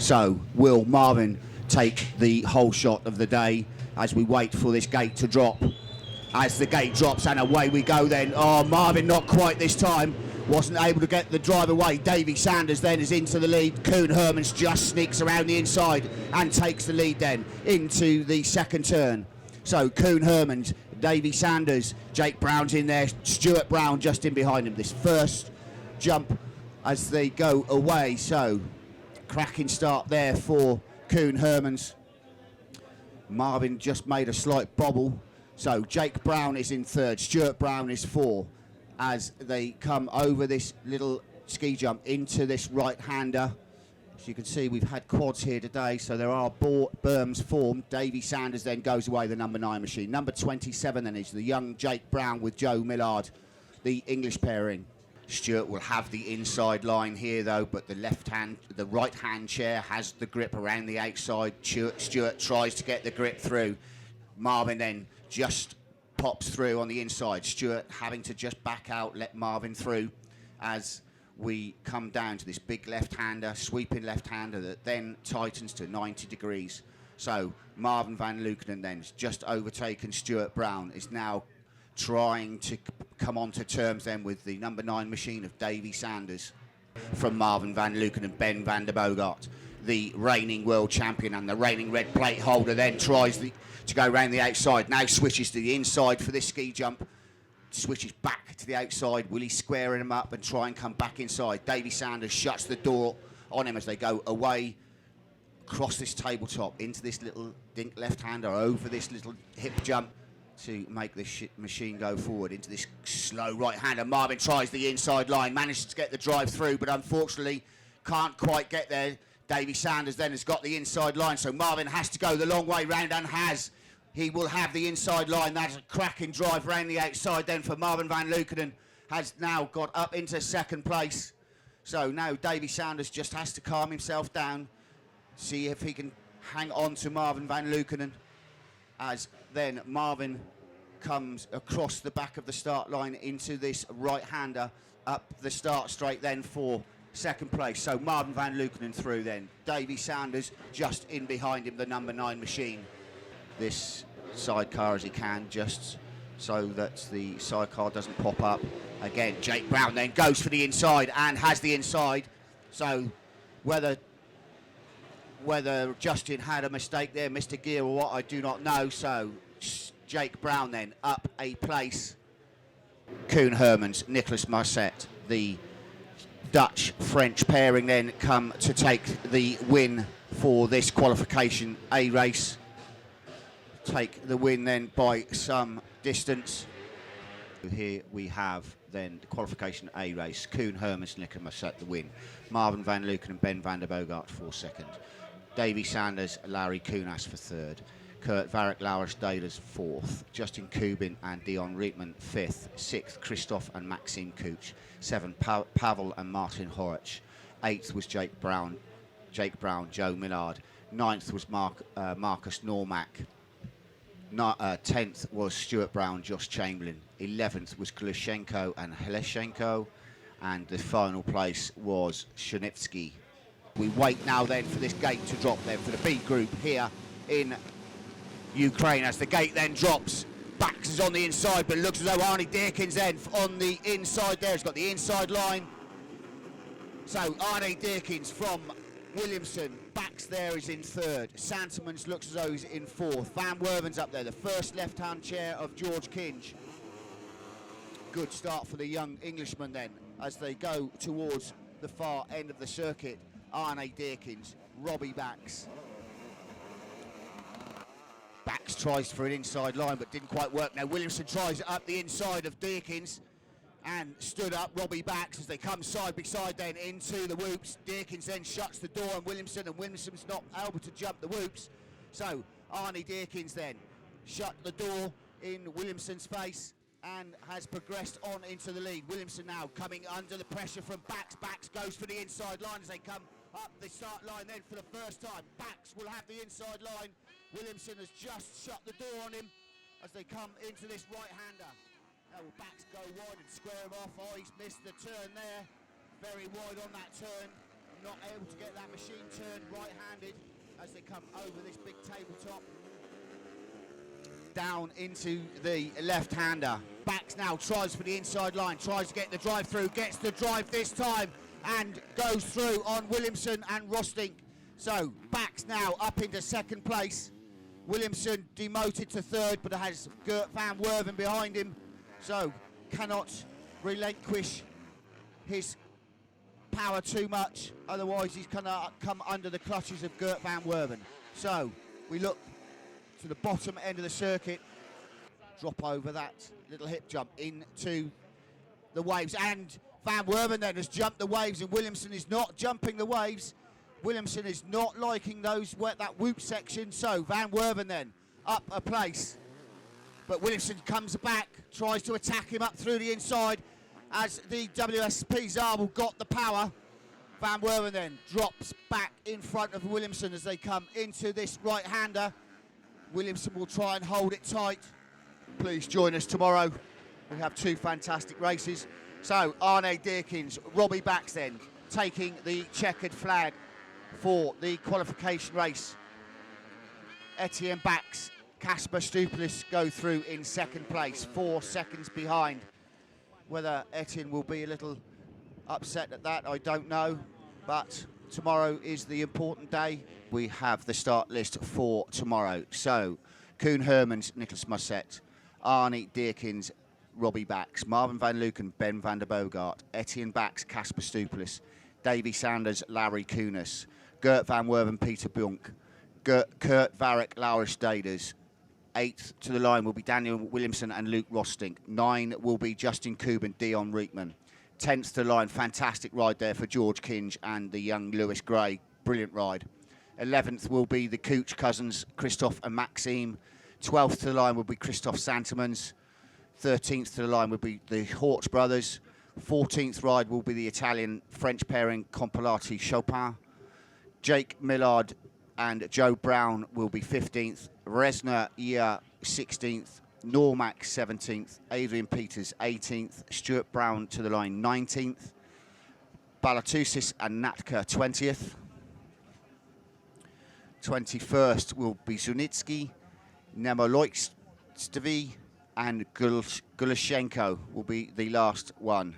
So will Marvin take the whole shot of the day as we wait for this gate to drop? As the gate drops and away we go then. Oh, Marvin not quite this time. Wasn't able to get the drive away. Davy Sanders then is into the lead. Koen Hermans just sneaks around the inside and takes the lead then into the second turn. So Koen Hermans, Davy Sanders, Jake Brown's in there, Stuart Brown just in behind him. This first jump as they go away. So cracking start there for Koen Hermans. Marvin just made a slight bobble. So Jake Brown is in third, Stuart Brown is four, as they come over this little ski jump into this right-hander. As you can see, we've had quads here today, so there are berms formed. Davy Sanders then goes away, the number 9 machine. Number 27 then is the young Jake Brown with Joe Millard, the English pairing. Stuart will have the inside line here though, but the right-hand chair has the grip around the outside. Stuart tries to get the grip through. Marvin then just pops through on the inside. Stuart having to just back out, let Marvin through as we come down to this big left-hander, sweeping left-hander that then tightens to 90 degrees. So Marvin van Leukenen then has just overtaken Stuart Brown, is now trying to come on to terms then with the number 9 machine of Davy Sanders. From Marvin van Leukenen, Ben van der Bogart, the reigning world champion and the reigning red plate holder, then tries to go around the outside. Now switches to the inside for this ski jump. Switches back to the outside. Will he square him up and try and come back inside? Davy Sanders shuts the door on him as they go away, across this tabletop, into this little dink left-hander, over this little hip jump to make this machine go forward into this slow right-hander. Marvin tries the inside line, manages to get the drive through, but unfortunately can't quite get there. Davy Sanders then has got the inside line, so Marvin has to go the long way round and has. He will have the inside line. That's a cracking drive round the outside then for Marvin van Leukenen. Has now got up into second place. So now Davy Sanders just has to calm himself down, see if he can hang on to Marvin van Leukenen, as then Marvin comes across the back of the start line into this right-hander, up the start straight then for second place. So Marvin van Leukenen through then. Davy Sanders just in behind him, the number 9 machine. This sidecar as he can, just so that the sidecar doesn't pop up. Again, Jake Brown then goes for the inside and has the inside. So whether Justin had a mistake there, missed a gear or what, I do not know. So Jake Brown then up a place. Koen Hermans, Nicolas Marcet, the Dutch-French pairing then come to take the win for this qualification A race. Take the win then by some distance. Here we have then the qualification A race. Koen Hermans, Nicolas Marcet the win. Marvin van Leukenen and Ben van der Bogart for second. Davy Sanders, Larry Kunas for third. Kurt Varric, Laurens Dalers fourth. Justin Kubin and Dion Rietman fifth. Sixth, Christoph and Maxime Kuch. Seventh, Pavel and Martin Horich. Eighth was Jake Brown, Joe Millard. Ninth was Marcus Normack. 10th was Stuart Brown, Josh Chamberlain. 11th was Glushenko and Heleshenko. And the final place was Shanitsky. We wait now then for this gate to drop then for the B group here in Ukraine. As the gate then drops, Bax is on the inside, but it looks as though Arnie Deakins then on the inside there. He's got the inside line. So Arnie Deakins from Williamson, Bax there is in third. Santemans looks as though he's in fourth. Van Werven's up there, the first left-hand chair of George Kinge. Good start for the young Englishman then, as they go towards the far end of the circuit. Arne Deakins, Robbie Bax. Bax tries for an inside line, but didn't quite work. Now Williamson tries it up the inside of Deakins, and stood up Robbie Bax as they come side by side then into the whoops. Deakins then shuts the door on Williamson, and Williamson's not able to jump the whoops. So Arnie Deakins then shut the door in Williamson's face and has progressed on into the lead. Williamson now coming under the pressure from Bax. Bax goes for the inside line as they come up the start line then for the first time. Bax will have the inside line. Williamson has just shut the door on him as they come into this right-hander. Now will Bax go wide and square him off? Oh, he's missed the turn there. Very wide on that turn. not able to get that machine turned right-handed as they come over this big tabletop. Down into the left-hander. Backs now, tries for the inside line, tries to get the drive through, gets the drive this time and goes through on Williamson and Rostink. So Backs now up into second place. Williamson demoted to third, but has Gert van Werven behind him, so cannot relinquish his power too much, otherwise he's gonna come under the clutches of Gert van Werven. So we look to the bottom end of the circuit, drop over that little hip jump into the waves, and Van Werven then has jumped the waves, and Williamson is not jumping the waves. Williamson is not liking that whoop section, so Van Werven then up a place. But Williamson comes back, tries to attack him up through the inside as the WSP Zabel got the power. Van Werven then drops back in front of Williamson as they come into this right-hander. Williamson will try and hold it tight. Please join us tomorrow. We have two fantastic races. So Arne Deerkins, Robbie Backs then taking the checkered flag for the qualification race. Etienne Backs, Kasper Stuplis go through in second place, 4 seconds behind. Whether Etienne will be a little upset at that, I don't know, but tomorrow is the important day. We have the start list for tomorrow. So Koen Hermans, Nicholas Musset, Arne Deerkins, Robbie Backs, Marvin van Luken, Ben van der Bogart, Etienne Backs, Kasper Stuplis, Davy Sanders, Larry Kunis, Gert van Werven, Peter Bunk, Kurt Varrick, Laurens Daders. 8th to the line will be Daniel Williamson and Luke Rostink. 9 will be Justin Kuban, Dion Riekman. 10th to the line, fantastic ride there for George Kinge and the young Lewis Gray. Brilliant ride. 11th will be the Cooch cousins, Christophe and Maxime. 12th to the line will be Christophe Santimans. 13th to the line will be the Horch brothers. 14th ride will be the Italian-French pairing Compilati Chopin. Jake Millard and Joe Brown will be 15th. Resner 16th. Normack 17th. Adrian Peters 18th. Stuart Brown to the line 19th. Balatusis and Natka 20th. 21st will be Zunitsky, Nemoloikstvi and Gulashenko will be the last one.